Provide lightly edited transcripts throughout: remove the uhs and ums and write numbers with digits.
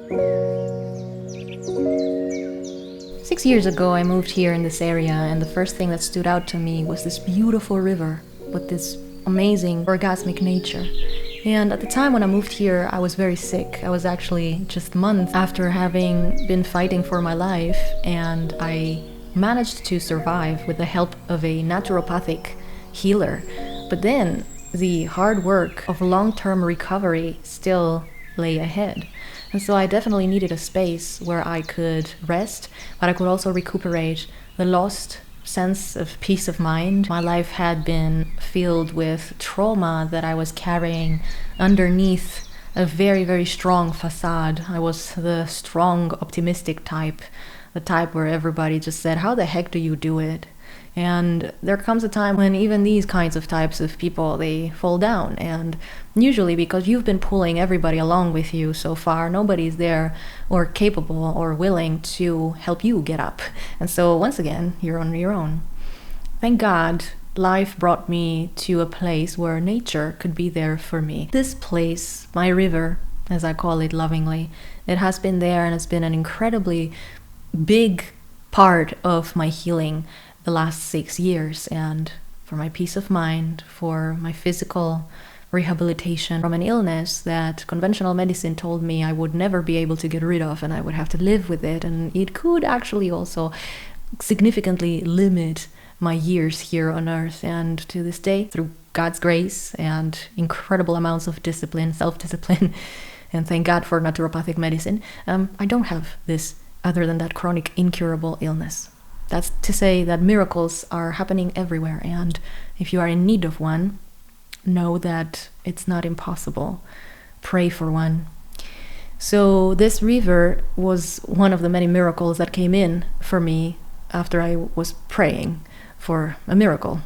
6 years ago, I moved here in this area, and the first thing that stood out to me was this beautiful river with this amazing orgasmic nature. And at the time when I moved here, I was very sick. I was actually just months after having been fighting for my life, and I managed to survive with the help of a naturopathic healer. But then the hard work of long-term recovery still lay ahead. And so I definitely needed a space where I could rest, but I could also recuperate the lost sense of peace of mind. My life had been filled with trauma that I was carrying underneath a very, very strong facade. I was the strong, optimistic type, the type where everybody just said, "How the heck do you do it?" And there comes a time when even these kinds of types of people, they fall down. And usually because you've been pulling everybody along with you so far, nobody's there or capable or willing to help you get up. And so once again, you're on your own. Thank God, life brought me to a place where nature could be there for me. This place, my river, as I call it lovingly, it has been there, and it's been an incredibly big part of my healing the last 6 years, and for my peace of mind, for my physical rehabilitation from an illness that conventional medicine told me I would never be able to get rid of, and I would have to live with it, and it could actually also significantly limit my years here on earth. And to this day, through God's grace and incredible amounts of discipline, self-discipline, and thank God for naturopathic medicine, I don't have this other than that chronic incurable illness. That's to say that miracles are happening everywhere, and if you are in need of one, know that it's not impossible. Pray for one. So this river was one of the many miracles that came in for me after I was praying for a miracle.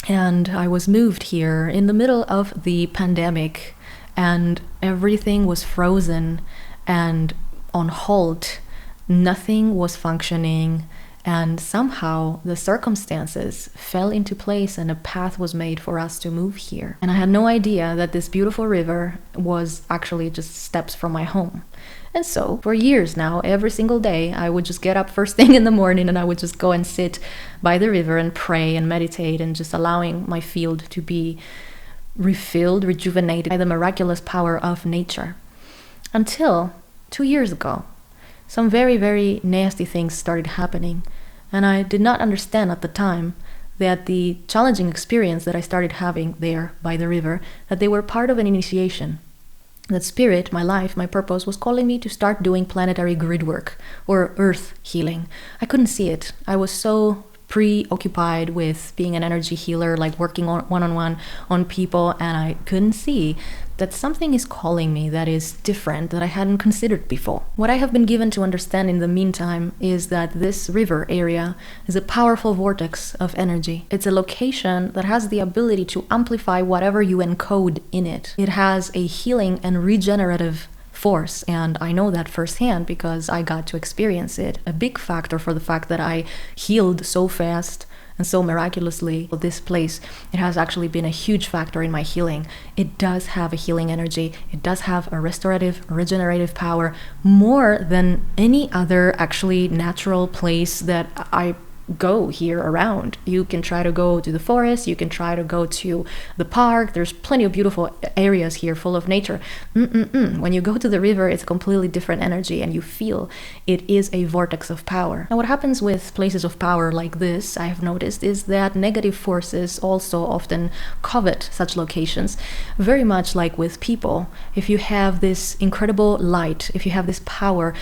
And I was moved here in the middle of the pandemic, and everything was frozen and on halt. Nothing was functioning. And somehow the circumstances fell into place and a path was made for us to move here. And I had no idea that this beautiful river was actually just steps from my home. And so for years now, every single day, I would just get up first thing in the morning and I would just go and sit by the river and pray and meditate, and just allowing my field to be refilled, rejuvenated by the miraculous power of nature. Until 2 years ago, some very, very nasty things started happening, and I did not understand at the time that the challenging experience that I started having there by the river, that they were part of an initiation. That spirit, my life, my purpose, was calling me to start doing planetary grid work or earth healing. I couldn't see it. I was so preoccupied with being an energy healer, like working on one-on-one on people, and I couldn't see that something is calling me that is different, that I hadn't considered before. What I have been given to understand in the meantime is that this river area is a powerful vortex of energy. It's a location that has the ability to amplify whatever you encode in it. It has a healing and regenerative force, and I know that firsthand because I got to experience it. A big factor for the fact that I healed so fast and so miraculously this place, it has actually been a huge factor in my healing. It does have a healing energy. It does have a restorative, regenerative power, more than any other actually natural place that I go here around. You can try to go to the forest, you can try to go to the park. There's plenty of beautiful areas here full of nature. When you go to the river, it's a completely different energy, and you feel it is a vortex of power. And what happens with places of power like this, I have noticed, is that negative forces also often covet such locations, very much like with people. If you have this incredible light, if you have this power,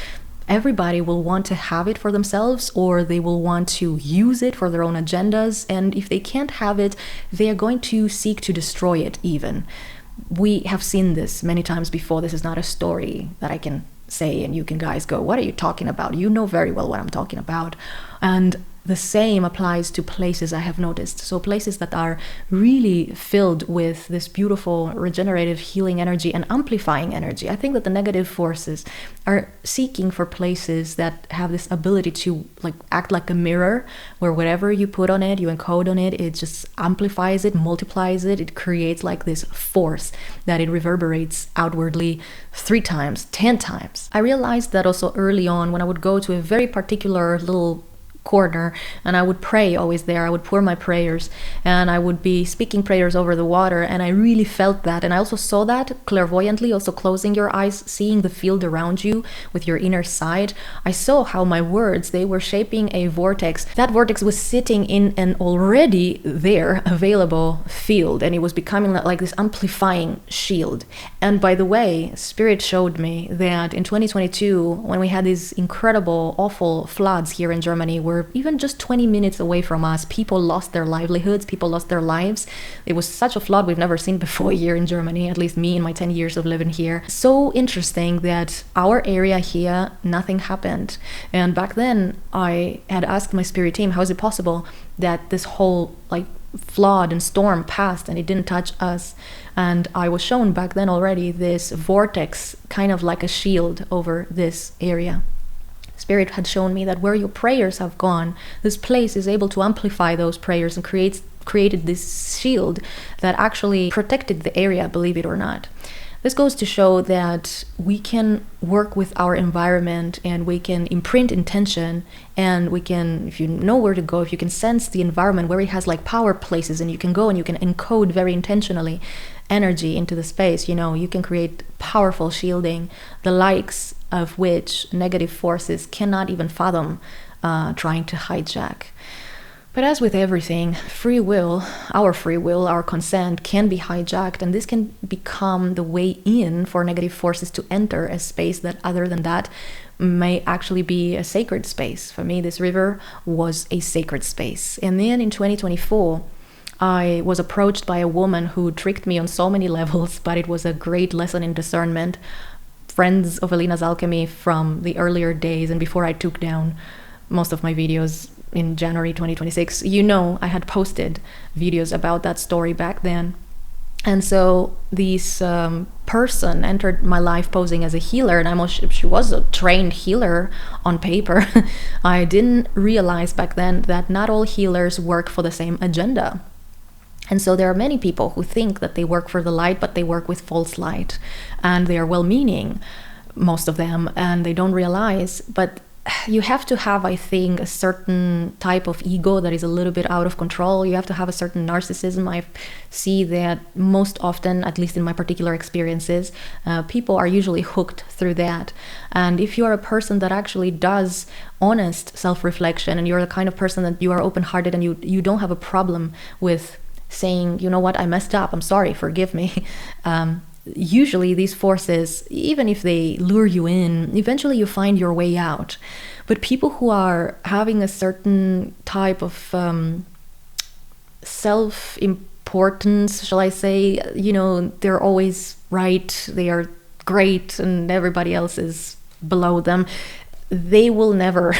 everybody will want to have it for themselves, or they will want to use it for their own agendas. And if they can't have it, they are going to seek to destroy it even. We have seen this many times before. This is not a story that I can say and you can guys go, "What are you talking about? You know very well what I'm talking about." And the same applies to places, I have noticed. So places that are really filled with this beautiful regenerative healing energy and amplifying energy. I think that the negative forces are seeking for places that have this ability to like act like a mirror, where whatever you put on it, you encode on it, it just amplifies it, multiplies it. It creates like this force that it reverberates outwardly 3 times, 10 times. I realized that also early on when I would go to a very particular little corner and I would pray always there. I would pour my prayers and I would be speaking prayers over the water, and I really felt that. And I also saw that clairvoyantly, also closing your eyes, seeing the field around you with your inner side. I saw how my words, they were shaping a vortex. That vortex was sitting in an already there available field, and it was becoming like this amplifying shield. And by the way, Spirit showed me that in 2022, when we had these incredible, awful floods here in Germany, where even just 20 minutes away from us, people lost their livelihoods, people lost their lives. It was such a flood we've never seen before here in Germany, at least me in my 10 years of living here. So interesting that our area here, nothing happened. And back then I had asked my spirit team, how is it possible that this whole like flood and storm passed and it didn't touch us? And I was shown back then already this vortex, kind of like a shield over this area. Spirit had shown me that where your prayers have gone, this place is able to amplify those prayers and created this shield that actually protected the area, believe it or not. This goes to show that we can work with our environment and we can imprint intention, and we can, if you know where to go, if you can sense the environment where it has like power places, and you can go and you can encode very intentionally energy into the space, you can create powerful shielding, the likes of which negative forces cannot even fathom trying to hijack. But as with everything, free will, our consent can be hijacked, and this can become the way in for negative forces to enter a space that, other than that, may actually be a sacred space. For me, this river was a sacred space. And then in 2024, I was approached by a woman who tricked me on so many levels, but it was a great lesson in discernment. Friends of Elina's Alchemy from the earlier days and before I took down most of my videos in January 2026, I had posted videos about that story back then. And so this person entered my life posing as a healer, and she was a trained healer on paper. I didn't realize back then that not all healers work for the same agenda. And so there are many people who think that they work for the light, but they work with false light, and they are well-meaning, most of them, and they don't realize. But you have to have, I think, a certain type of ego that is a little bit out of control. You have to have a certain narcissism. I see that most often, at least in my particular experiences, people are usually hooked through that. And if you are a person that actually does honest self-reflection, and you're the kind of person that you are open-hearted and you don't have a problem with saying, you know what, I messed up, I'm sorry, forgive me. Usually these forces, even if they lure you in, eventually you find your way out. But people who are having a certain type of self-importance, shall I say, they're always right, they are great, and everybody else is below them. They will never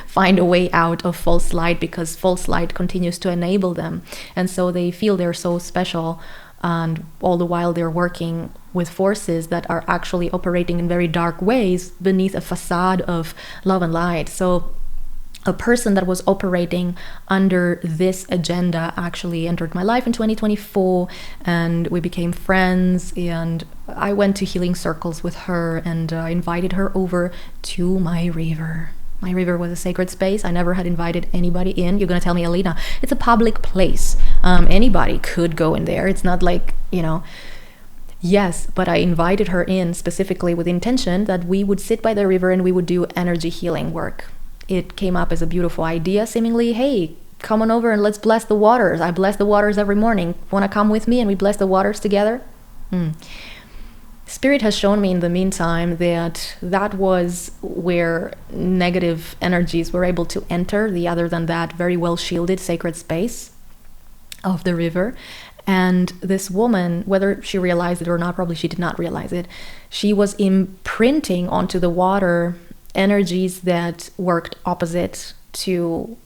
find a way out of false light, because false light continues to enable them. And so they feel they're so special, and all the while they're working with forces that are actually operating in very dark ways beneath a facade of love and light. So a person that was operating under this agenda actually entered my life in 2024, and we became friends, and I went to healing circles with her, and I invited her over to my river. My river was a sacred space. I never had invited anybody in. You're gonna tell me, Elina, it's a public place. Anybody could go in there. It's not like, Yes, but I invited her in specifically with the intention that we would sit by the river and we would do energy healing work. It came up as a beautiful idea, seemingly, hey, come on over and let's bless the waters. I bless the waters every morning. Want to come with me and we bless the waters together? Spirit has shown me in the meantime that was where negative energies were able to enter the, other than that, very well shielded sacred space of the river. And this woman, whether she realized it or not, probably she did not realize it, she was imprinting onto the water energies that worked opposite to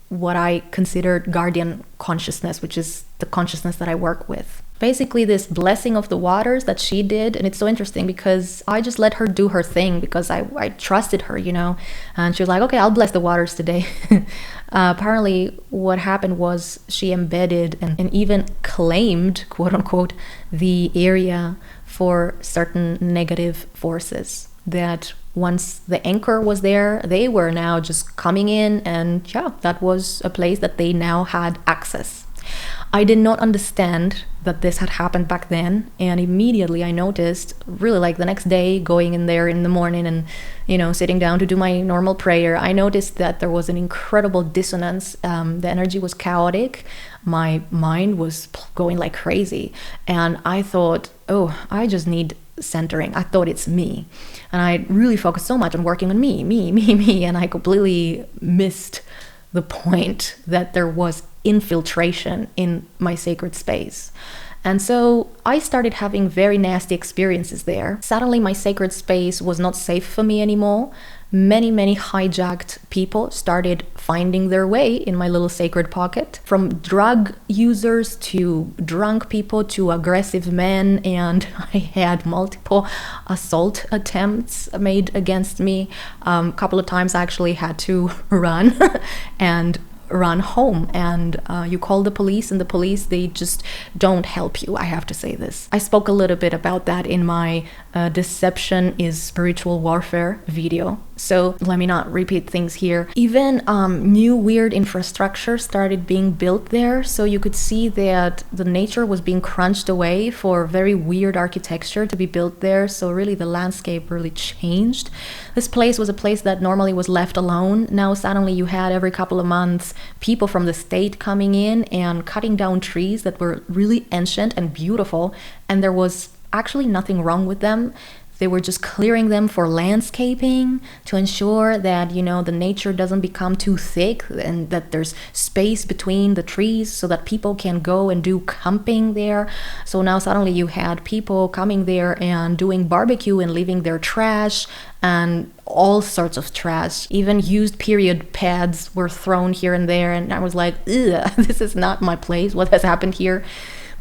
what I considered guardian consciousness, which is the consciousness that I work with. Basically, this blessing of the waters that she did, and it's so interesting because I just let her do her thing because I trusted her, and she was like, okay, I'll bless the waters today. Apparently, what happened was she embedded and even claimed, quote unquote, the area for certain negative forces that once the anchor was there, they were now just coming in, and yeah, that was a place that they now had access. I did not understand that this had happened back then, and immediately I noticed, really like the next day, going in there in the morning and sitting down to do my normal prayer, I noticed that there was an incredible dissonance. The energy was chaotic, my mind was going like crazy, and I thought, oh, I just need centering. I thought it's me, and I really focused so much on working on me, and I completely missed the point that there was infiltration in my sacred space. And so I started having very nasty experiences there. Suddenly my sacred space was not safe for me anymore. Many hijacked people started finding their way in my little sacred pocket, from drug users to drunk people to aggressive men, and I had multiple assault attempts made against me. A couple of times I actually had to run and run home, and you call the police, and the police, they just don't help you. I have to say this. I spoke a little bit about that in my Deception is Spiritual Warfare video, so let me not repeat things here. Even new weird infrastructure started being built there, so you could see that the nature was being crunched away for very weird architecture to be built there, so really the landscape really changed. This place was a place that normally was left alone. Now suddenly you had every couple of months people from the state coming in and cutting down trees that were really ancient and beautiful, and there was actually nothing wrong with them. They were just clearing them for landscaping to ensure that, the nature doesn't become too thick and that there's space between the trees so that people can go and do camping there. So now suddenly you had people coming there and doing barbecue and leaving their trash and all sorts of trash. Even used period pads were thrown here and there, and I was like, ugh, this is not my place. What has happened here?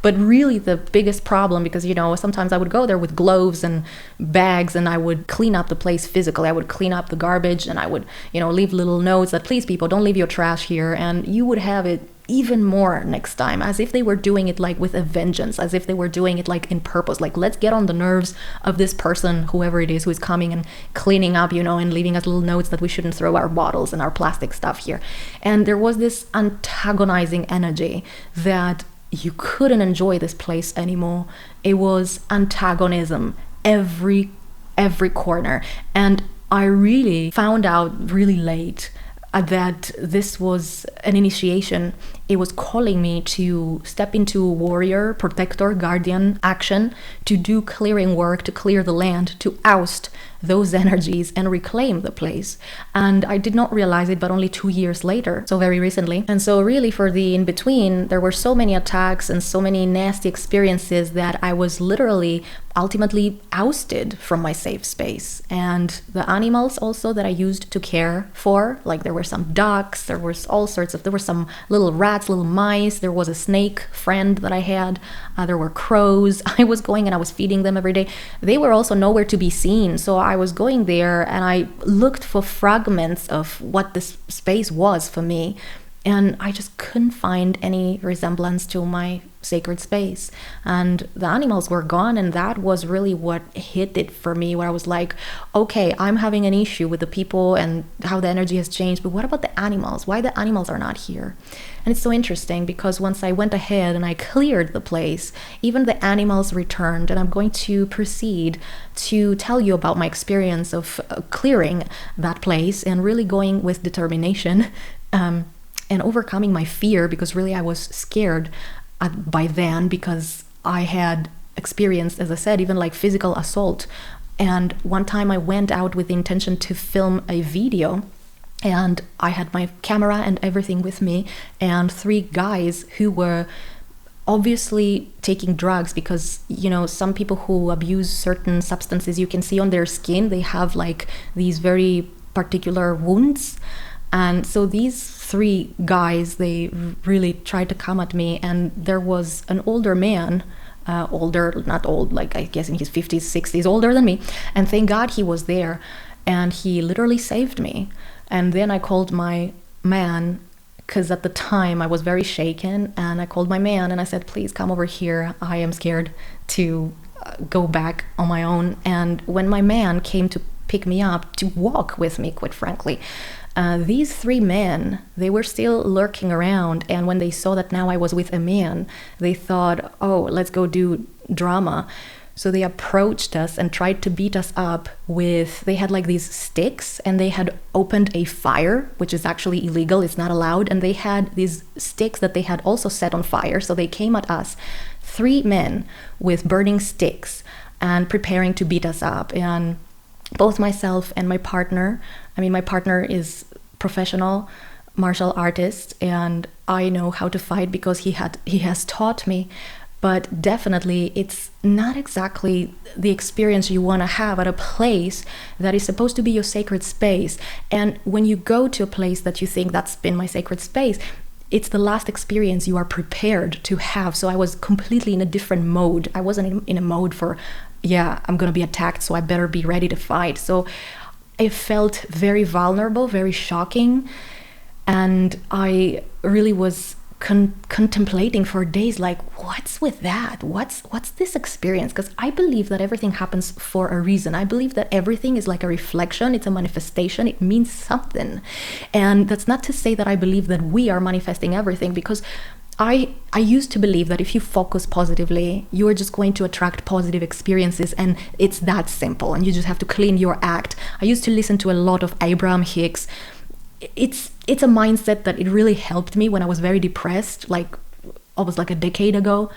But really the biggest problem, because, sometimes I would go there with gloves and bags and I would clean up the place physically. I would clean up the garbage and I would, leave little notes that, please people, don't leave your trash here. And you would have it even more next time, as if they were doing it like with a vengeance, as if they were doing it like in purpose, like let's get on the nerves of this person, whoever it is, who is coming and cleaning up, and leaving us little notes that we shouldn't throw our bottles and our plastic stuff here. And there was this antagonizing energy that you couldn't enjoy this place anymore. It was antagonism every corner. And I really found out really late that this was an initiation. It was calling me to step into warrior, protector, guardian action, to do clearing work, to clear the land, to oust those energies and reclaim the place. And I did not realize it, but only 2 years later, so very recently. And so really for the in-between, there were so many attacks and so many nasty experiences that I was literally ultimately ousted from my safe space. And the animals also that I used to care for, like there were some ducks, there were some little rats, little mice, there was a snake friend that I had, there were crows. I was going and I was feeding them every day. They were also nowhere to be seen. So I was going there and I looked for fragments of what this space was for me. And I just couldn't find any resemblance to my sacred space. And the animals were gone, and that was really what hit it for me, where I was like, okay, I'm having an issue with the people and how the energy has changed, but what about the animals? Why the animals are not here? And it's so interesting because once I went ahead and I cleared the place, even the animals returned. And I'm going to proceed to tell you about my experience of clearing that place and really going with determination and overcoming my fear, because really I was scared by then, because I had experienced, as I said, even like physical assault. And one time I went out with the intention to film a video, and I had my camera and everything with me, and 3 guys who were obviously taking drugs, because some people who abuse certain substances, you can see on their skin they have like these very particular wounds. And so these three guys, they really tried to come at me, and there was an older man, older, not old, like I guess in his 50s, 60s, older than me. And thank God he was there, and he literally saved me. And then I called my man, because at the time I was very shaken, and I called my man and I said, please come over here. I am scared to go back on my own. And when my man came to pick me up, to walk with me, quite frankly, these three men, they were still lurking around. And when they saw that now I was with a man, they thought, oh, let's go do drama. So they approached us and tried to beat us up with, they had like these sticks, and they had opened a fire, which is actually illegal, it's not allowed. And they had these sticks that they had also set on fire. So they came at us, three men with burning sticks, and preparing to beat us up. And both myself and my partner, my partner is professional martial artist, and I know how to fight because he has taught me. But definitely it's not exactly the experience you want to have at a place that is supposed to be your sacred space. And when you go to a place that you think that's been my sacred space, it's the last experience you are prepared to have. So I was completely in a different mode. I wasn't in a mode for, I'm going to be attacked, so I better be ready to fight. So I felt very vulnerable, very shocking. And I really was contemplating for days, like, what's with that? What's this experience? Because I believe that everything happens for a reason. I believe that everything is like a reflection. It's a manifestation. It means something. And that's not to say that I believe that we are manifesting everything, because I used to believe that if you focus positively, you are just going to attract positive experiences, and it's that simple, and you just have to clean your act. I used to listen to a lot of Abraham Hicks. It's a mindset that it really helped me when I was very depressed, like almost like a decade ago.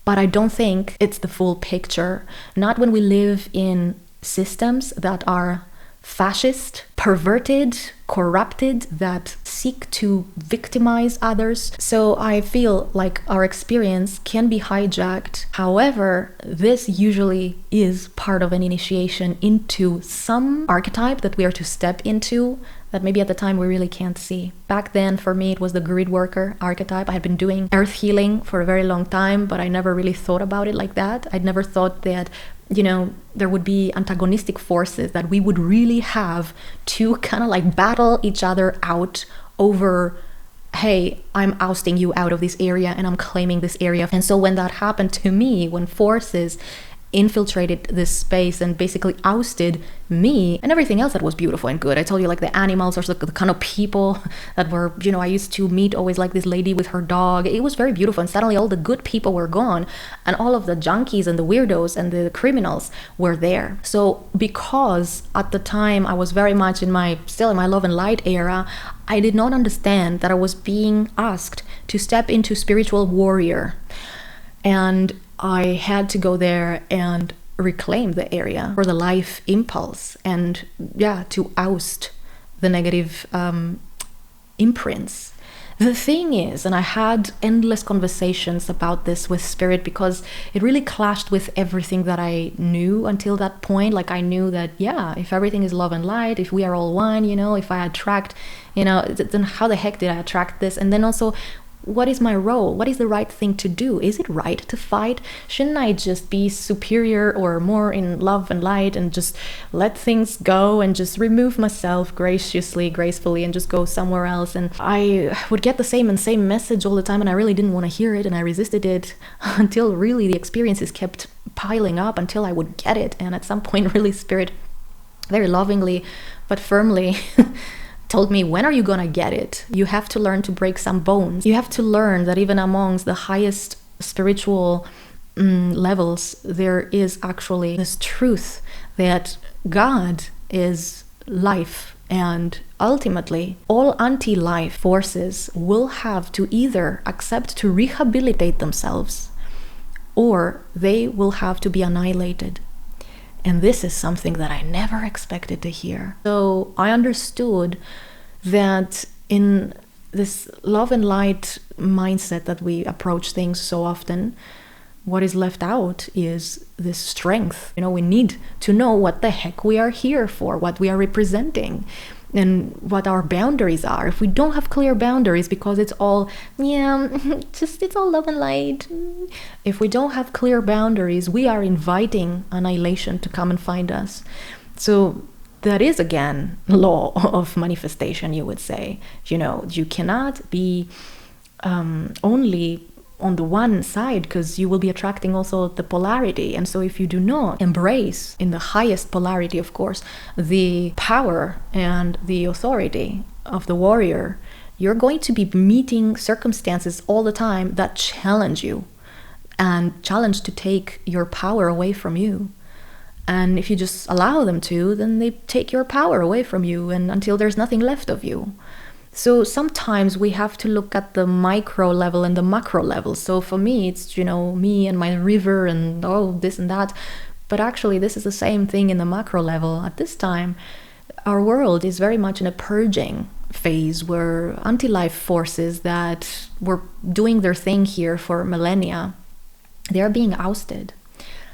But I don't think it's the full picture. Not when we live in systems that are fascist, perverted, corrupted, that seek to victimize others. So I feel like our experience can be hijacked. However, this usually is part of an initiation into some archetype that we are to step into, that maybe at the time we really can't see. Back then, for me, it was the grid worker archetype. I had been doing earth healing for a very long time, but I never really thought about it like that. I'd never thought that, there would be antagonistic forces that we would really have to kind of like battle each other out over, hey, I'm ousting you out of this area and I'm claiming this area. And so when that happened to me, when forces infiltrated this space and basically ousted me and everything else that was beautiful and good. I told you, like, the animals or the kind of people that were, I used to meet always, like this lady with her dog. It was very beautiful, and suddenly all the good people were gone and all of the junkies and the weirdos and the criminals were there. So because at the time I was very much still in my love and light era, I did not understand that I was being asked to step into spiritual warrior. And I had to go there and reclaim the area for the life impulse and to oust the negative imprints. The thing is, and I had endless conversations about this with spirit because it really clashed with everything that I knew until that point. Like, I knew that, if everything is love and light, if we are all one, if I attract, then how the heck did I attract this? And then also, what is my role? What is the right thing to do? Is it right to fight? Shouldn't I just be superior or more in love and light and just let things go and just remove myself graciously, gracefully, and just go somewhere else? And I would get the same message all the time, and I really didn't want to hear it, and I resisted it until really the experiences kept piling up until I would get it. And at some point, really, Spirit very lovingly but firmly told me, when are you gonna get it? You have to learn to break some bones. You have to learn that even amongst the highest spiritual levels, there is actually this truth that God is life, and ultimately all anti-life forces will have to either accept to rehabilitate themselves, or they will have to be annihilated. And this is something that I never expected to hear. So I understood that in this love and light mindset that we approach things so often, what is left out is this strength. We need to know what the heck we are here for, what we are representing, and what our boundaries are. If we don't have clear boundaries, because it's all, it's all love and light. If we don't have clear boundaries, we are inviting annihilation to come and find us. So that is, again, law of manifestation, you would say. You cannot be only on the one side, because you will be attracting also the polarity. And so if you do not embrace, in the highest polarity, of course, the power and the authority of the warrior, you're going to be meeting circumstances all the time that challenge you and challenge to take your power away from you. And if you just allow them to, then they take your power away from you, and until there's nothing left of you. So sometimes we have to look at the micro level and the macro level. So for me, it's, me and my river and this and that. But actually, this is the same thing in the macro level. At this time, our world is very much in a purging phase, where anti-life forces that were doing their thing here for millennia, they are being ousted.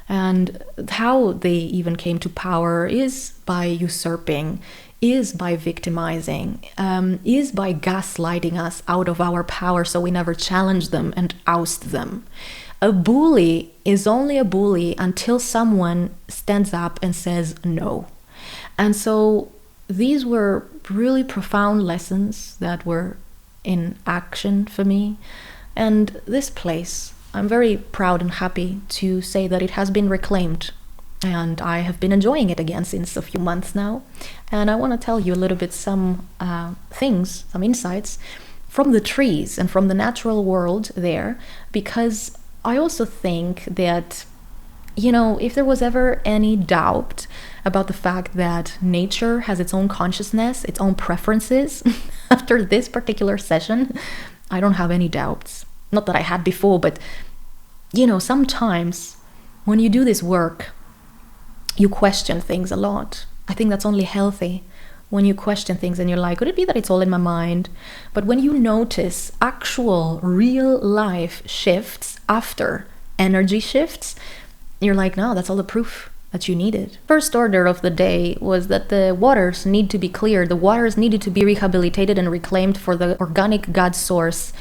And how they even came to power is by usurping, is by victimizing, is by gaslighting us out of our power, so we never challenge them and oust them. A bully is only a bully until someone stands up and says no. And so these were really profound lessons that were in action for me. And this place, I'm very proud and happy to say that it has been reclaimed, and I have been enjoying it again since a few months now. And I want to tell you a little bit some things, some insights from the trees and from the natural world there, because I also think that, if there was ever any doubt about the fact that nature has its own consciousness, its own preferences, after this particular session, I don't have any doubts. Not that I had before, but, sometimes when you do this work, you question things a lot. I think that's only healthy, when you question things and you're like, could it be that it's all in my mind? But when you notice actual real life shifts after energy shifts, you're like, no, that's all the proof that you needed. First order of the day was that the waters need to be cleared. The waters needed to be rehabilitated and reclaimed for the organic God source,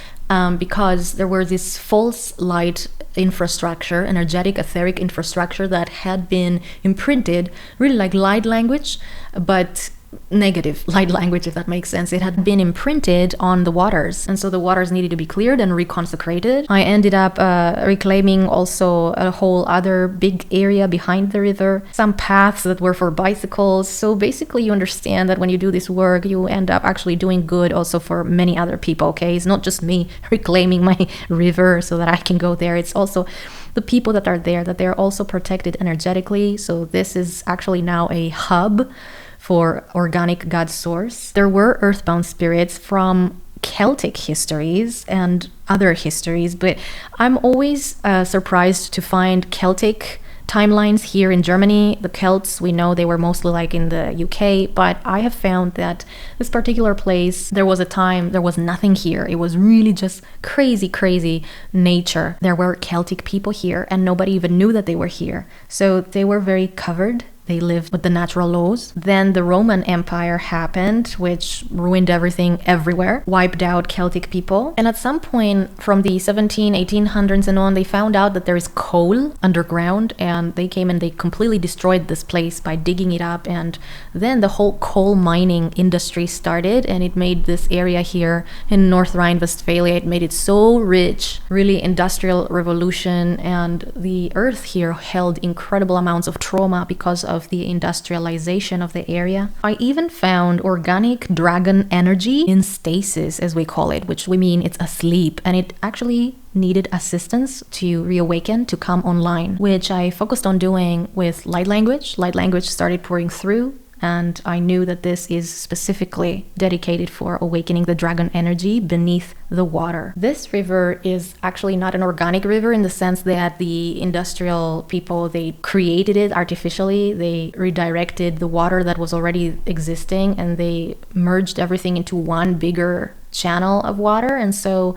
because there were this false light infrastructure, energetic, etheric infrastructure that had been imprinted, really like light language, but negative light language, if that makes sense. It had been imprinted on the waters, and so the waters needed to be cleared and reconsecrated. I ended up reclaiming also a whole other big area behind the river, some paths that were for bicycles. So basically you understand that when you do this work, you end up actually doing good also for many other people, okay? It's not just me reclaiming my river so that I can go there. It's also the people that are there, that they're also protected energetically. So this is actually now a hub for organic God source. There were earthbound spirits from Celtic histories and other histories, but I'm always surprised to find Celtic timelines here in Germany. The Celts, we know they were mostly like in the UK, but I have found that this particular place, there was a time there was nothing here. It was really just crazy nature. There were Celtic people here and nobody even knew that they were here. So they were very covered. They lived with the natural laws. Then the Roman Empire happened, which ruined everything everywhere, wiped out Celtic people. And at some point from the 1800s and on, they found out that there is coal underground, and they came and they completely destroyed this place by digging it up. And then the whole coal mining industry started, and it made this area here in North Rhine-Westphalia, it made it so rich, really industrial revolution. And the earth here held incredible amounts of trauma because of the industrialization of the area. I even found organic dragon energy in stasis, as we call it, which we mean it's asleep, and it actually needed assistance to reawaken, to come online, which I focused on doing with light language. Light language started pouring through, and I knew that this is specifically dedicated for awakening the dragon energy beneath the water. This river is actually not an organic river in the sense that the industrial people, they created it artificially. They redirected the water that was already existing and they merged everything into one bigger channel of water. And so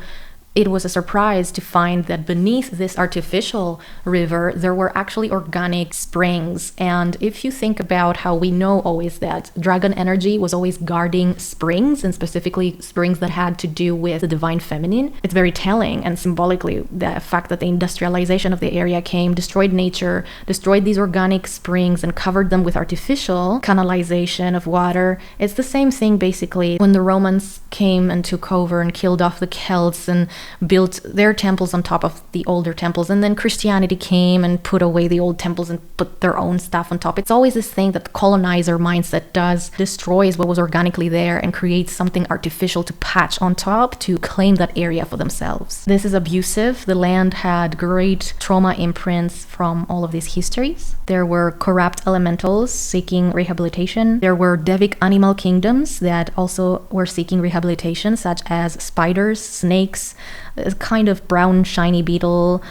it was a surprise to find that beneath this artificial river, there were actually organic springs. And if you think about how we know always that dragon energy was always guarding springs, and specifically springs that had to do with the divine feminine, it's very telling. And symbolically, the fact that the industrialization of the area came, destroyed nature, destroyed these organic springs, and covered them with artificial canalization of water. It's the same thing basically when the Romans came and took over and killed off the Celts and built their temples on top of the older temples, and then Christianity came and put away the old temples and put their own stuff on top. It's always this thing that the colonizer mindset does, destroys what was organically there and creates something artificial to patch on top to claim that area for themselves. This is abusive. The land had great trauma imprints from all of these histories. There were corrupt elementals seeking rehabilitation. There were Devic animal kingdoms that also were seeking rehabilitation, such as spiders, snakes, a kind of brown shiny beetle,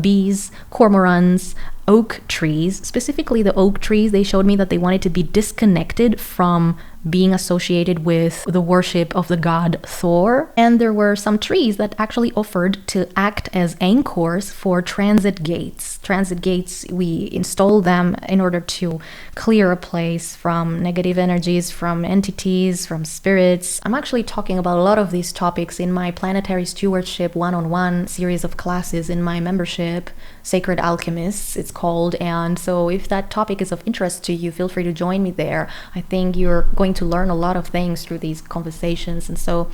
bees, cormorants, oak trees. Specifically the oak trees, they showed me that they wanted to be disconnected from being associated with the worship of the god Thor. And there were some trees that actually offered to act as anchors for transit gates. Transit gates, we install them in order to clear a place from negative energies, from entities, from spirits. I'm actually talking about a lot of these topics in my Planetary Stewardship one-on-one series of classes in my membership, Sacred Alchemists, it's called. And so if that topic is of interest to you, feel free to join me there. I think you're going to learn a lot of things through these conversations. And so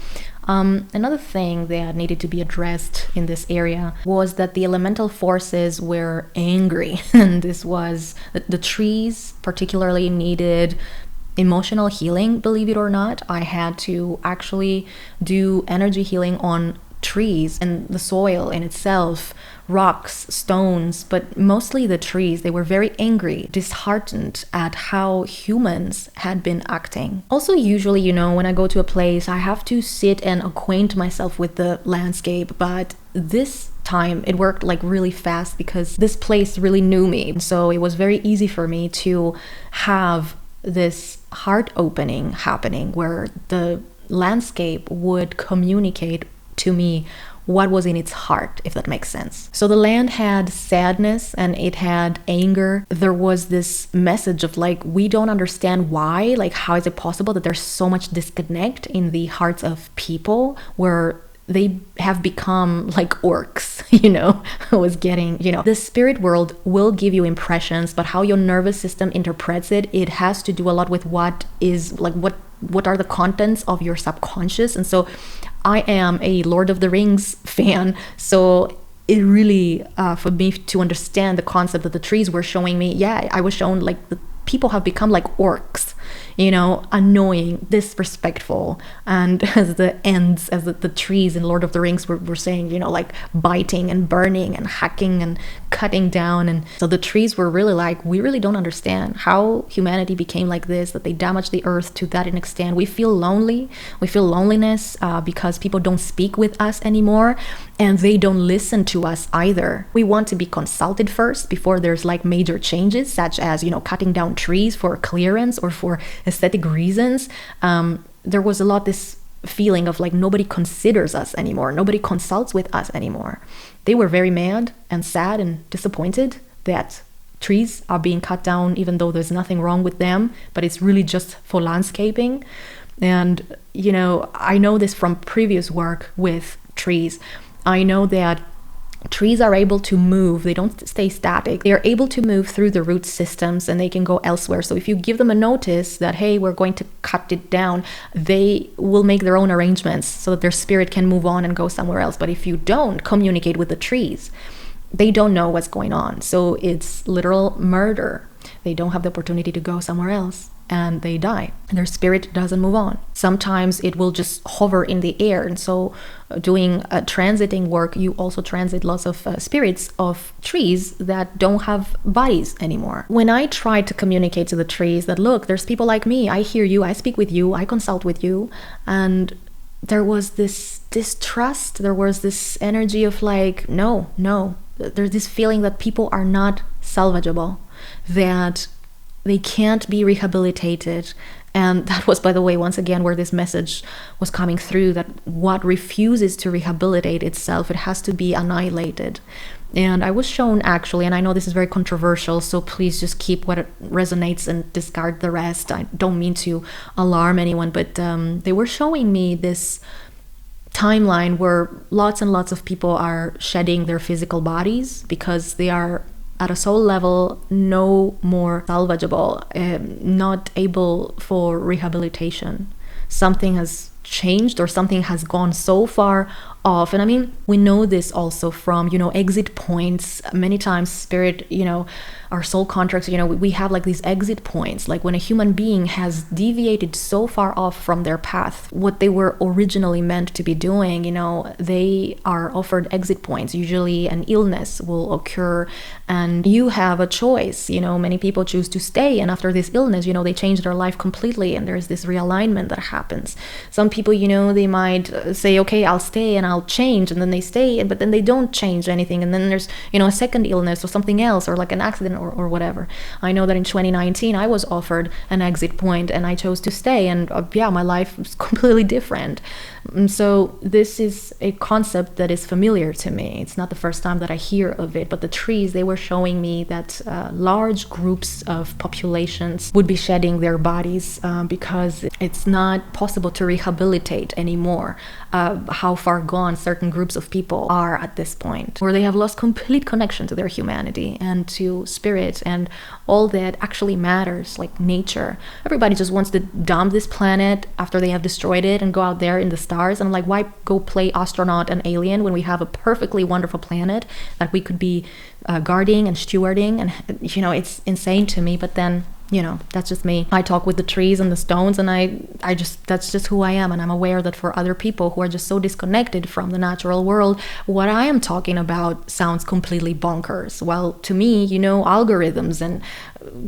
another thing that needed to be addressed in this area was that the elemental forces were angry. And this was the trees particularly needed emotional healing, believe it or not. I had to actually do energy healing on trees and the soil in itself, rocks, stones, but mostly the trees. They were very angry, disheartened at how humans had been acting. Also, usually, when I go to a place, I have to sit and acquaint myself with the landscape, but this time it worked like really fast because this place really knew me. So it was very easy for me to have this heart opening happening where the landscape would communicate to me what was in its heart, if that makes sense. So the land had sadness and it had anger. There was this message of like, we don't understand why, like how is it possible that there's so much disconnect in the hearts of people where they have become like orcs, I was getting, the spirit world will give you impressions, but how your nervous system interprets it, it has to do a lot with what is like, what are the contents of your subconscious. And so I am a Lord of the Rings fan, so it really, for me to understand the concept that the trees were showing me, I was shown like the people have become like orcs, annoying, disrespectful, and as the trees in Lord of the Rings were saying, like biting and burning and hacking and cutting down. And so the trees were really like, we really don't understand how humanity became like this, that they damaged the earth to that extent. We feel lonely, we feel loneliness because people don't speak with us anymore, and they don't listen to us either. We want to be consulted first before there's like major changes, such as, cutting down trees for clearance or for aesthetic reasons. There was a lot this feeling of like nobody considers us anymore, nobody consults with us anymore. They were very mad and sad and disappointed that trees are being cut down even though there's nothing wrong with them, but it's really just for landscaping. And I know this from previous work with trees. I know that trees are able to move. They don't stay static. They are able to move through the root systems and they can go elsewhere. So if you give them a notice that, hey, we're going to cut it down, they will make their own arrangements so that their spirit can move on and go somewhere else. But if you don't communicate with the trees, they don't know what's going on. So it's literal murder. They don't have the opportunity to go somewhere else, and they die. And their spirit doesn't move on. Sometimes it will just hover in the air. And so doing transiting work, you also transit lots of spirits of trees that don't have bodies anymore. When I tried to communicate to the trees that, look, there's people like me, I hear you, I speak with you, I consult with you, and there was this distrust, there was this energy of like, no, there's this feeling that people are not salvageable, that they can't be rehabilitated, And that was, by the way, once again, where this message was coming through, that what refuses to rehabilitate itself, it has to be annihilated. And I was shown, actually, and I know this is very controversial, so please just keep what resonates and discard the rest. I don't mean to alarm anyone, but they were showing me this timeline where lots and lots of people are shedding their physical bodies because they are at a soul level no more salvageable, not able for rehabilitation. Something has changed, or something has gone so far off. And I mean, we know this also from, exit points. Many times spirit, our soul contracts, we have like these exit points, like when a human being has deviated so far off from their path, what they were originally meant to be doing, they are offered exit points. Usually an illness will occur and you have a choice. Many people choose to stay, and after this illness, they change their life completely, and there's this realignment that happens. Some people, they might say, okay, I'll stay and I'll change, and then they stay, but then they don't change anything, and then there's a second illness or something else, or like an accident or whatever. I know that in 2019 I was offered an exit point and I chose to stay, and my life was completely different. And so this is a concept that is familiar to me. It's not the first time that I hear of it, but the trees, they were showing me that large groups of populations would be shedding their bodies because it's not possible to rehabilitate anymore. How far gone certain groups of people are at this point, where they have lost complete connection to their humanity and to spirit and all that actually matters, like nature. Everybody just wants to dump this planet after they have destroyed it and go out there in the stars. And I'm like, why go play astronaut and alien when we have a perfectly wonderful planet that we could be guarding and stewarding? And it's insane to me. But then that's just me. I talk with the trees and the stones, and I just, that's just who I am. And I'm aware that for other people who are just so disconnected from the natural world, what I am talking about sounds completely bonkers. Well, to me, algorithms and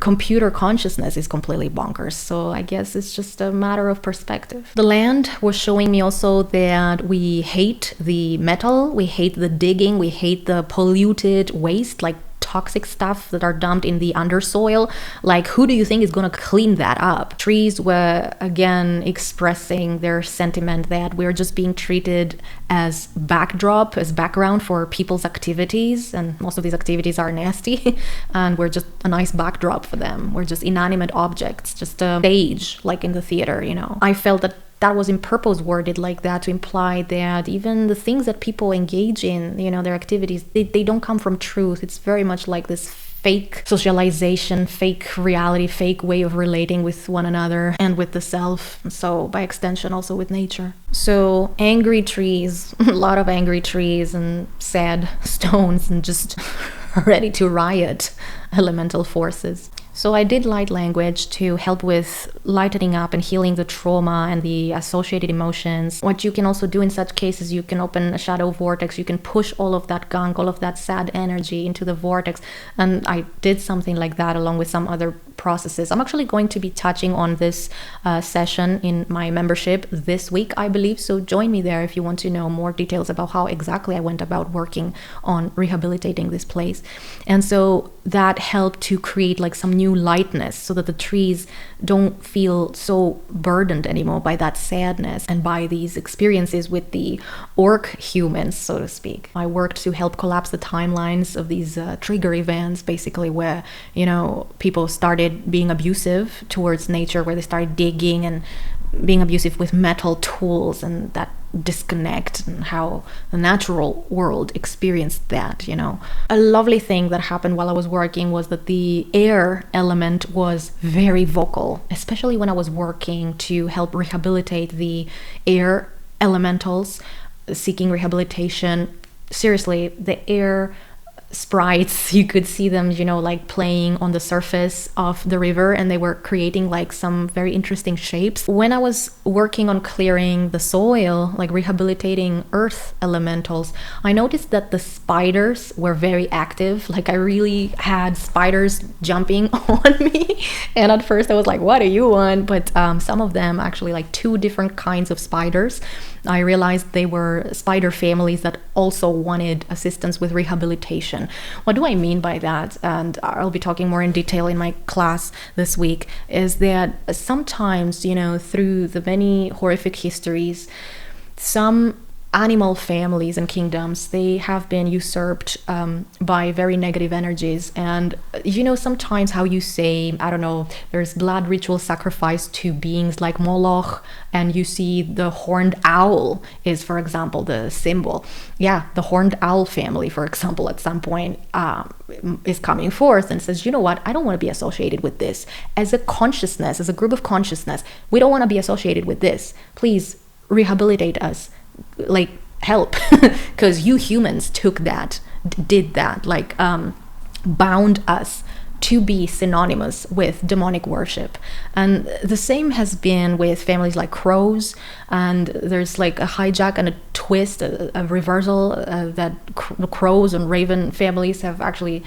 computer consciousness is completely bonkers. So I guess it's just a matter of perspective. The land was showing me also that we hate the metal, we hate the digging, we hate the polluted waste, like toxic stuff that are dumped in the undersoil. Like, who do you think is going to clean that up? Trees were again expressing their sentiment that we're just being treated as backdrop, as background for people's activities, and most of these activities are nasty and we're just a nice backdrop for them. We're just inanimate objects, just a stage like in the theater. I felt that was in purpose worded like that to imply that even the things that people engage in, their activities, they don't come from truth. It's very much like this fake socialization, fake reality, fake way of relating with one another and with the self. So by extension, also with nature. So angry trees, a lot of angry trees and sad stones and just ready to riot elemental forces. So I did light language to help with lightening up and healing the trauma and the associated emotions. What you can also do in such cases, you can open a shadow vortex. You can push all of that gunk, all of that sad energy into the vortex. And I did something like that along with some other processes. I'm actually going to be touching on this session in my membership this week, I believe. So join me there if you want to know more details about how exactly I went about working on rehabilitating this place. And so that helped to create like some new lightness so that the trees don't feel so burdened anymore by that sadness and by these experiences with the orc humans, so to speak. I worked to help collapse the timelines of these trigger events, basically, where people started being abusive towards nature, where they started digging and being abusive with metal tools, and that disconnect and how the natural world experienced that. A lovely thing that happened while I was working was that the air element was very vocal, especially when I was working to help rehabilitate the air elementals seeking rehabilitation. Seriously, the air sprites, you could see them, like playing on the surface of the river, and they were creating like some very interesting shapes. When I was working on clearing the soil, like rehabilitating earth elementals, I noticed that the spiders were very active. Like I really had spiders jumping on me, and at first I was like, what do you want? But some of them, actually like 2 different kinds of spiders, I realized they were spider families that also wanted assistance with rehabilitation. What do I mean by that? And I'll be talking more in detail in my class this week, is that sometimes, through the many horrific histories, some animal families and kingdoms, they have been usurped by very negative energies. And sometimes how you say, I don't know, there's blood ritual sacrifice to beings like Moloch, and you see the horned owl is, for example, the symbol. Yeah, the horned owl family, for example, at some point is coming forth and says, you know what, I don't want to be associated with this. As a consciousness, as a group of consciousness, we don't want to be associated with this. Please rehabilitate us. Like, help, because you humans did that, bound us to be synonymous with demonic worship. And the same has been with families like crows, and there's like a hijack and a twist, a reversal that crows and raven families have actually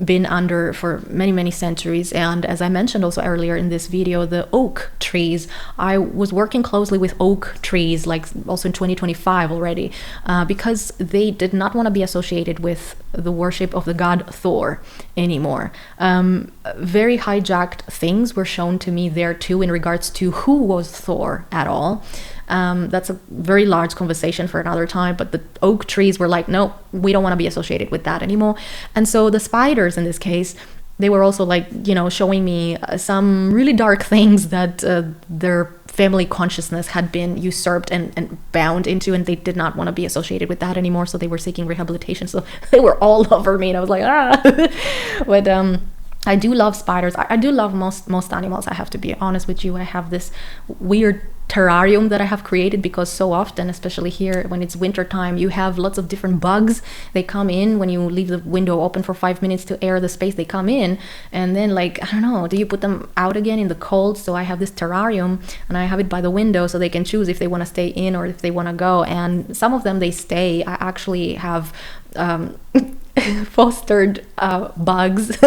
been under for many centuries. And as I mentioned also earlier in this video, the oak trees, I was working closely with oak trees, like also in 2025 already, because they did not want to be associated with the worship of the god Thor anymore. Very hijacked things were shown to me there too in regards to who was Thor at all. That's a very large conversation for another time, but the oak trees were like, no, we don't want to be associated with that anymore. And so the spiders in this case, they were also like, showing me some really dark things that their family consciousness had been usurped and bound into, and they did not want to be associated with that anymore. So they were seeking rehabilitation. So they were all over me, and I was like, But I do love spiders. I do love most animals, I have to be honest with you. I have this weird terrarium that I have created because so often, especially here when it's winter time, you have lots of different bugs. They come in when you leave the window open for 5 minutes to air the space. They come in, and then I don't know, do you put them out again in the cold? So I have this terrarium, and I have it by the window so they can choose if they want to stay in or if they want to go. And some of them, they stay. I actually have fostered bugs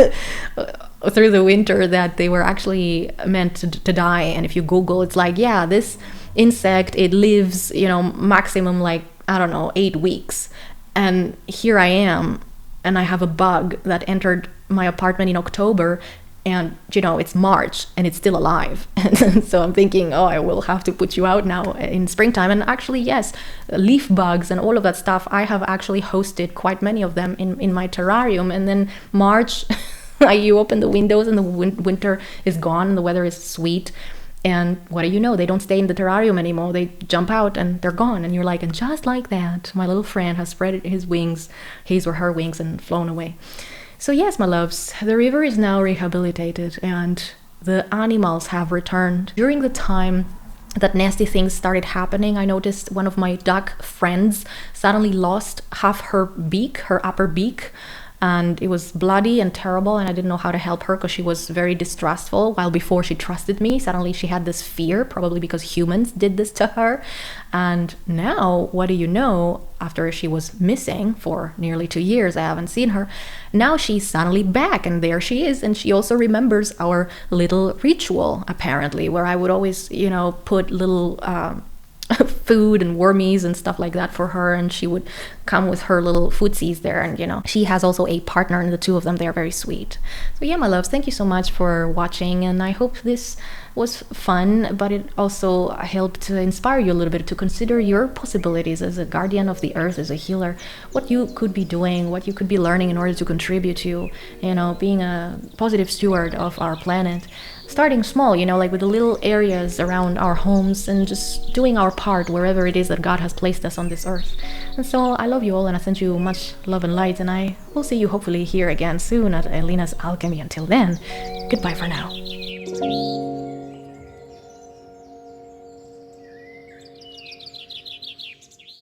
through the winter that they were actually meant to die. And if you Google, it's like, yeah, this insect, it lives, maximum 8 weeks. And here I am, and I have a bug that entered my apartment in October, and it's March and it's still alive. And so I'm thinking, I will have to put you out now in springtime. And actually, yes, leaf bugs and all of that stuff, I have actually hosted quite many of them in my terrarium. And then March, you open the windows and the winter is gone and the weather is sweet. And what do you know? They don't stay in the terrarium anymore. They jump out and they're gone. And you're like, and just like that, my little friend has spread his wings, his or her wings, and flown away. So yes, my loves, the river is now rehabilitated and the animals have returned. During the time that nasty things started happening, I noticed one of my duck friends suddenly lost half her beak, her upper beak, and it was bloody and terrible, and I didn't know how to help her because she was very distrustful. While before she trusted me, suddenly she had this fear, probably because humans did this to her. And now, what do you know, after she was missing for nearly 2 years, I haven't seen her, now she's suddenly back, and there she is. And she also remembers our little ritual, apparently, where I would always, put little food and wormies and stuff like that for her, and she would come with her little footsies there. And she has also a partner, and the two of them, they are very sweet. So yeah, my loves, thank you so much for watching, and I hope this was fun, but it also helped to inspire you a little bit to consider your possibilities as a guardian of the earth, as a healer, what you could be doing, what you could be learning in order to contribute to being a positive steward of our planet. Starting small, with the little areas around our homes, and just doing our part wherever it is that God has placed us on this earth. And so I love you all, and I send you much love and light, and I will see you hopefully here again soon at Elina's Alchemy. Until then, goodbye for now.